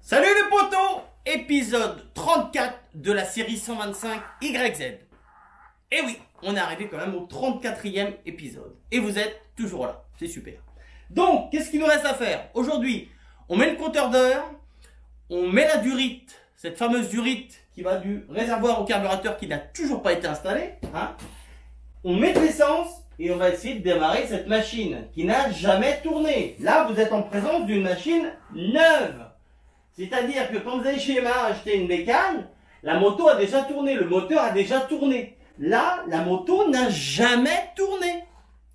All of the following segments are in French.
Salut les potos, épisode 34 de la série 125 YZ. Et oui, on est arrivé quand même au 34e épisode. Et vous êtes toujours là, c'est super. Donc, qu'est-ce qu'il nous reste à faire? Aujourd'hui, on met le compteur d'heure, on met la durite, cette fameuse durite qui va du réservoir au carburateur qui n'a toujours pas été installé. Hein. On met de l'essence et on va essayer de démarrer cette machine qui n'a jamais tourné. Là, vous êtes en présence d'une machine neuve. C'est-à-dire que quand vous allez chez Yamaha acheter une bécane, la moto a déjà tourné, le moteur a déjà tourné. Là, la moto n'a jamais tourné.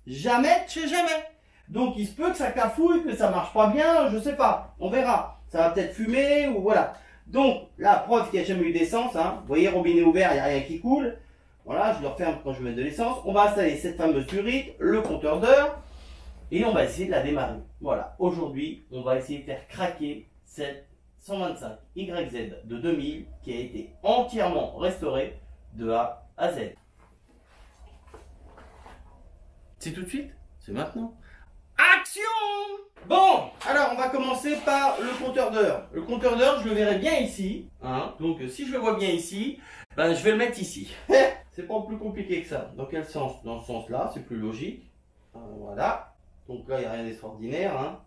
Jamais de chez jamais. Donc il se peut que ça cafouille, que ça marche pas bien, je sais pas. On verra. Ça va peut-être fumer ou voilà. Donc la preuve qu'il n'y a jamais eu d'essence. Hein. Vous voyez, robinet ouvert, il n'y a rien qui coule. Voilà, je le referme quand je mets de l'essence. On va installer cette fameuse durite, le compteur d'heure. Et on va essayer de la démarrer. Voilà. Aujourd'hui, on va essayer de faire craquer cette 125 YZ de 2000 qui a été entièrement restauré de A à Z. C'est tout de suite? C'est maintenant. Action! Bon, alors on va commencer par le compteur d'heure. Le compteur d'heure, je le verrai bien ici. Hein. Donc si je le vois bien ici, ben, je vais le mettre ici. C'est pas plus compliqué que ça. Dans quel sens? Dans ce sens-là, c'est plus logique. Voilà. Donc là, il n'y a rien d'extraordinaire. Hein.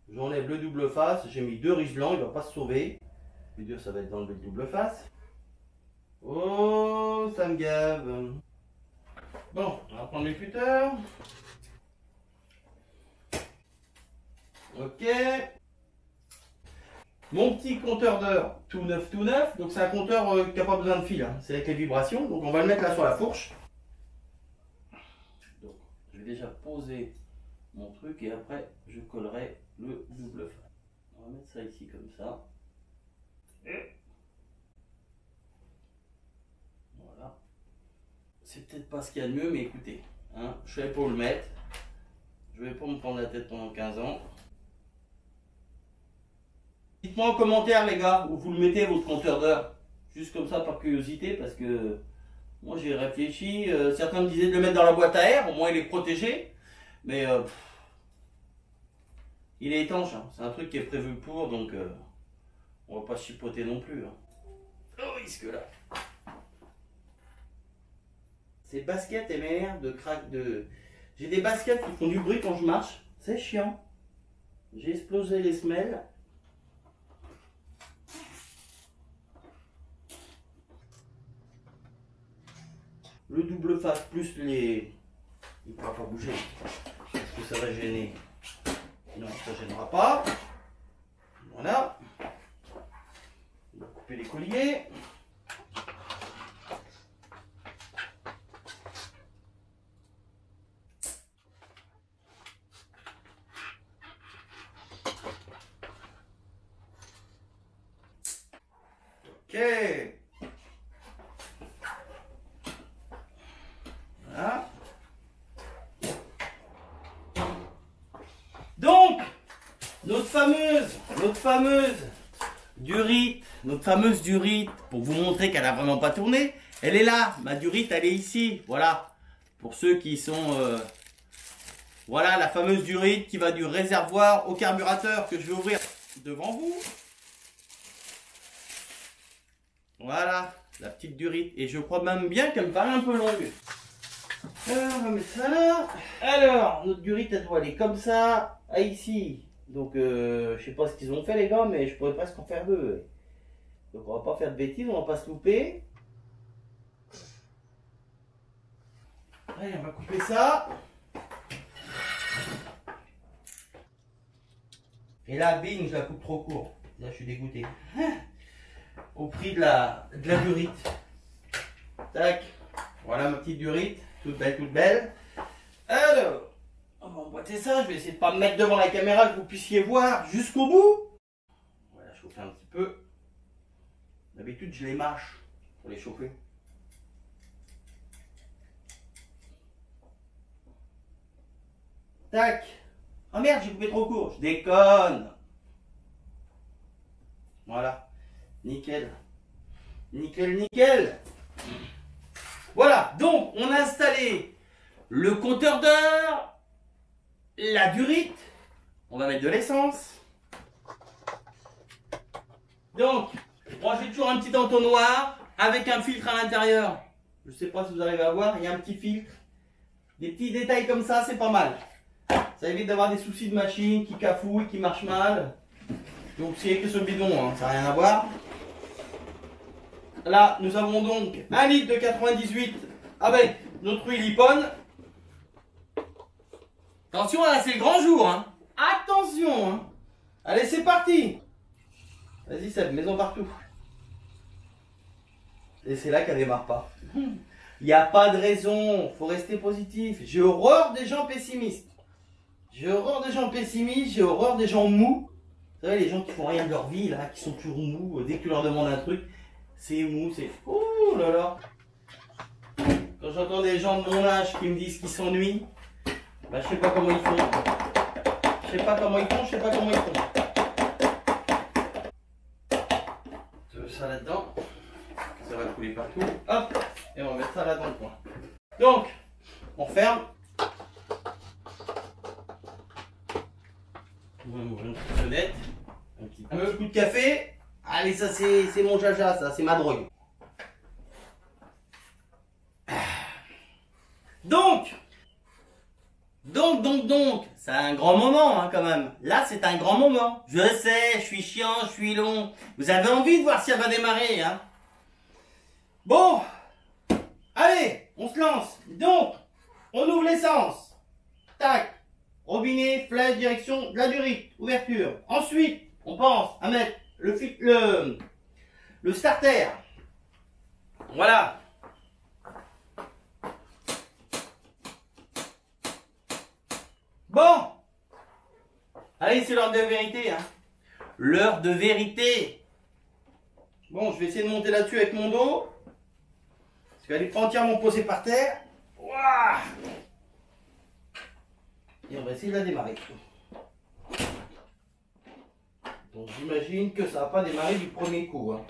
J'enlève le double face, j'ai mis deux riches blancs, il ne va pas se sauver. Le plus dur, ça va être d'enlever le double face. Oh, ça me gave. Bon, on va prendre les cutters. Ok. Mon petit compteur d'heure, tout neuf, tout neuf. Donc c'est un compteur qui n'a pas besoin de fil, hein. C'est avec les vibrations. Donc on va le mettre là sur la fourche. Donc je vais déjà poser mon truc et après je collerai le double face. On va mettre ça ici comme ça. Voilà. C'est peut-être pas ce qu'il y a de mieux, mais écoutez, hein, je vais pour le mettre. Je vais pas me prendre la tête pendant 15 ans. Dites-moi en commentaire les gars, où vous le mettez votre compteur d'heure. Juste comme ça par curiosité, parce que moi j'ai réfléchi. Certains me disaient de le mettre dans la boîte à air, au moins il est protégé. Mais il est étanche, hein. C'est un truc qui est prévu pour, donc on va pas chipoter non plus. Hein. Au risque là. Ces baskets MR de crack de. J'ai des baskets qui font du bruit quand je marche. C'est chiant. J'ai explosé les semelles. Le double face plus les. Il ne pourra pas bouger. Parce que ça va gêner. Non, ça ne gênera pas. Voilà. On va couper les colliers. Ok. Voilà. Donc, notre fameuse durite, pour vous montrer qu'elle n'a vraiment pas tourné, elle est là, ma durite, elle est ici, voilà. Pour ceux qui sont... voilà la fameuse durite qui va du réservoir au carburateur que je vais ouvrir devant vous. Voilà, la petite durite. Et je crois même bien qu'elle me paraît un peu longue. Alors, on va mettre ça là. Alors, notre durite, elle doit aller comme ça, à ici. Donc, je sais pas ce qu'ils ont fait les gars, mais je pourrais presque en faire deux. Donc, on va pas faire de bêtises, on va pas se louper. Allez, on va couper ça. Et là, bing, je la coupe trop court. Là, je suis dégoûté. Au prix de la durite. Tac. Voilà ma petite durite. Toute belle, toute belle. Alors, on va emboîter ça. Je vais essayer de ne pas me mettre devant la caméra, que vous puissiez voir jusqu'au bout. Voilà, chauffer un petit peu. D'habitude, je les mâche pour les chauffer. Tac. Oh merde, j'ai coupé trop court. Je déconne. Voilà. Nickel. Nickel, nickel. Voilà, donc on a installé le compteur d'heure, la durite, on va mettre de l'essence. Donc, moi j'ai toujours un petit entonnoir avec un filtre à l'intérieur. Je sais pas si vous arrivez à voir, il y a un petit filtre. Des petits détails comme ça, c'est pas mal. Ça évite d'avoir des soucis de machine qui cafouillent, qui marchent mal. Donc c'est que ce bidon, hein, ça n'a rien à voir. Là, nous avons donc 1 litre de 98 avec notre huile Ippon. Attention, là c'est le grand jour. Hein. Attention hein. Allez, c'est parti. Vas-y Seb, maison partout. Et c'est là qu'elle démarre pas. Il n'y a pas de raison, faut rester positif. J'ai horreur des gens pessimistes. J'ai horreur des gens pessimistes, j'ai horreur des gens mous. Vous savez, les gens qui font rien de leur vie, là, qui sont toujours mous, dès que tu leur demandes un truc, c'est mou, c'est... Ouh là là. Quand j'entends des gens de mon âge qui me disent qu'ils s'ennuient, bah je sais pas comment ils font. Je sais pas comment ils font, je sais pas comment ils font. Je mets ça là-dedans. Ça va couler partout. Hop. Et on va mettre ça là dans le coin. Donc, on ferme. On va ouvrir une petite sonnette. Un petit coup de café. Allez, ça c'est mon jaja, ça, c'est ma drogue. Donc, c'est un grand moment hein, quand même. Là, c'est un grand moment. Je sais, je suis chiant, je suis long. Vous avez envie de voir si elle va démarrer, hein. Bon, allez, on se lance. Donc, on ouvre l'essence. Tac. Robinet, flèche, direction, de la durite, ouverture. Ensuite, on pense à mettre le starter. Voilà. Bon. Allez, c'est l'heure de vérité. Hein. L'heure de vérité. Bon, je vais essayer de monter là-dessus avec mon dos. Parce qu'elle n'est pas entièrement posée par terre. Ouah. Et on va essayer de la démarrer. Donc j'imagine que ça va pas démarrer du premier coup. Hein.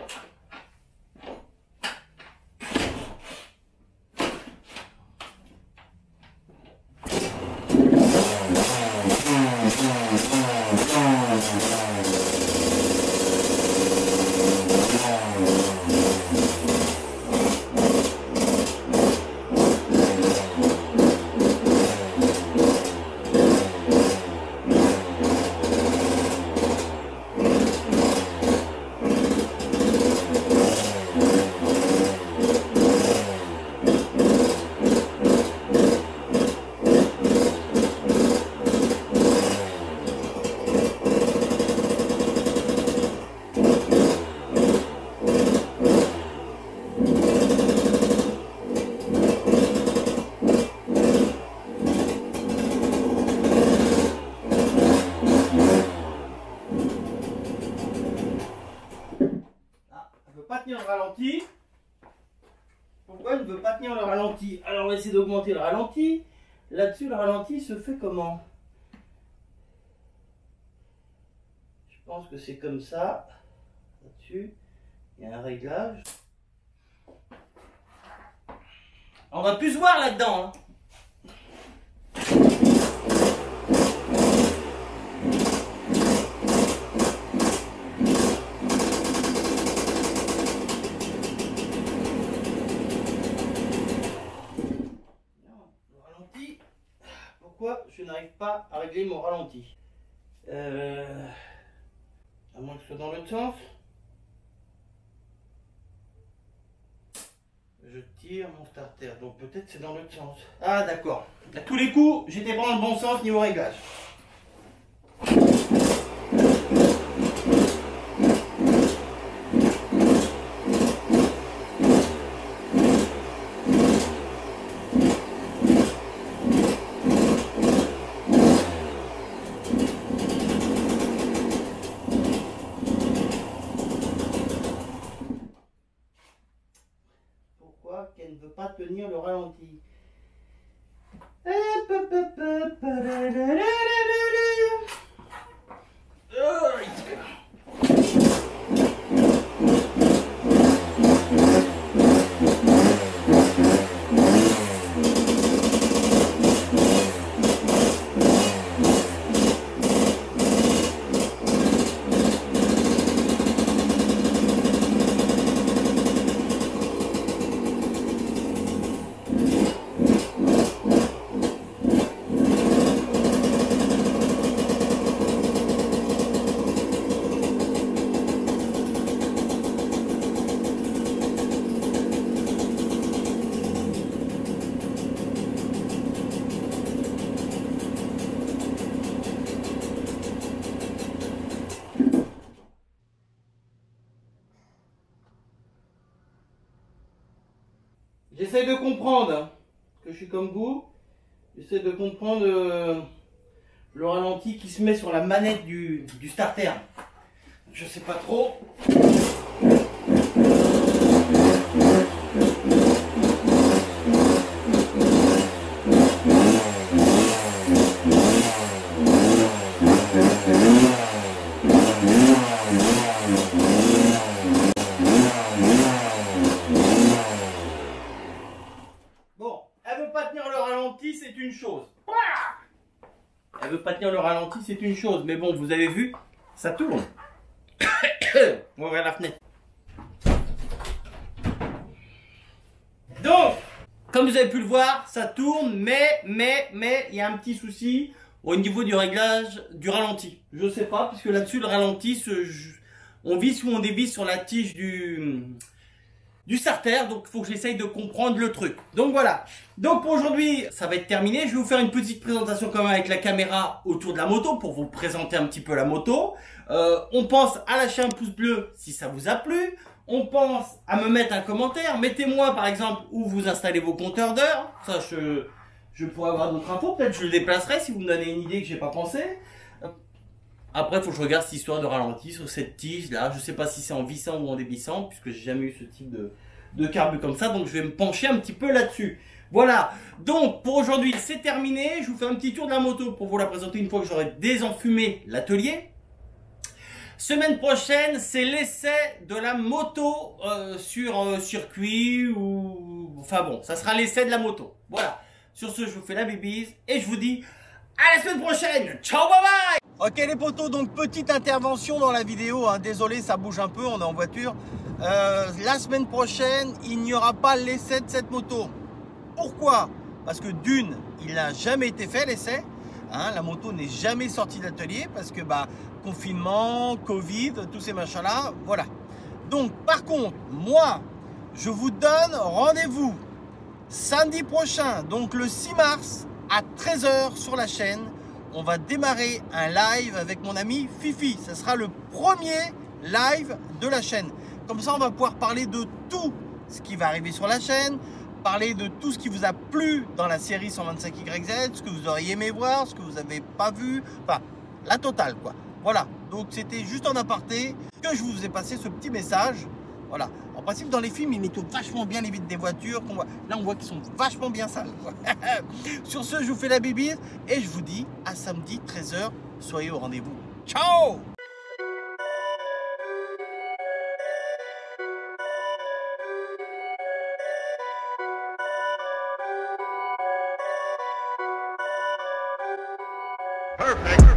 Ralenti. Pourquoi elle ne veut pas tenir le ralenti? Alors on va essayer d'augmenter le ralenti. Là-dessus, le ralenti se fait comment? Je pense que c'est comme ça. Là-dessus, il y a un réglage. On va plus se voir là-dedans. Hein. Pourquoi je n'arrive pas à régler mon ralenti? À moins que ce soit dans l'autre sens. Je tire mon starter, donc peut-être c'est dans l'autre sens. Ah d'accord. À tous les coups, j'étais pas dans le bon sens niveau réglage. Qu'elle ne veut pas tenir le ralenti. j'essaye de comprendre, hein, que je suis comme vous, j'essaie de comprendre le ralenti qui se met sur la manette du starter. Je sais pas trop. Bon, elle veut pas tenir le ralenti, c'est une chose. Elle veut pas tenir le ralenti, c'est une chose. Mais bon, vous avez vu, ça tourne. On va ouvrir la fenêtre. Donc, comme vous avez pu le voir, ça tourne, mais il y a un petit souci au niveau du réglage du ralenti. Je sais pas, puisque là-dessus, le ralenti, on visse ou on dévisse sur la tige du starter, donc il faut que j'essaye de comprendre le truc. Donc voilà. Donc pour aujourd'hui, ça va être terminé. Je vais vous faire une petite présentation quand même avec la caméra autour de la moto pour vous présenter un petit peu la moto. On pense à lâcher un pouce bleu si ça vous a plu. On pense à me mettre un commentaire. Mettez-moi par exemple où vous installez vos compteurs d'heures. Ça, je pourrais avoir d'autres infos. Peut-être je le déplacerai si vous me donnez une idée que j'ai pas pensé. Après, il faut que je regarde cette histoire de ralenti sur cette tige là. Je sais pas si c'est en vissant ou en dévissant, puisque j'ai jamais eu ce type de carbu comme ça. Donc je vais me pencher un petit peu là-dessus. Voilà. Donc pour aujourd'hui, c'est terminé. Je vous fais un petit tour de la moto pour vous la présenter une fois que j'aurai désenfumé l'atelier. Semaine prochaine, c'est l'essai de la moto sur circuit ou... Enfin bon, ça sera l'essai de la moto. Voilà. Sur ce, je vous fais la bibise et je vous dis à la semaine prochaine. Ciao, bye bye. Ok les potos, donc petite intervention dans la vidéo, hein. Désolé ça bouge un peu, on est en voiture. La semaine prochaine, il n'y aura pas l'essai de cette moto. Pourquoi? Parce que d'une, il n'a jamais été fait l'essai, hein. La moto n'est jamais sortie d'atelier parce que confinement, Covid, tous ces machins là, voilà. Donc par contre, moi, je vous donne rendez-vous samedi prochain, donc le 6 mars à 13 h sur la chaîne. On va démarrer un live avec mon ami Fifi. Ce sera le premier live de la chaîne. Comme ça, on va pouvoir parler de tout ce qui va arriver sur la chaîne, parler de tout ce qui vous a plu dans la série 125YZ, ce que vous auriez aimé voir, ce que vous n'avez pas vu, enfin, la totale quoi. Voilà, donc c'était juste en aparté que je vous ai passé ce petit message. Voilà, en principe dans les films, ils nettoient vachement bien les vitres des voitures. Là, on voit qu'ils sont vachement bien sales, quoi. Sur ce, je vous fais la bibise et je vous dis à samedi 13 h. Soyez au rendez-vous. Ciao! Perfect.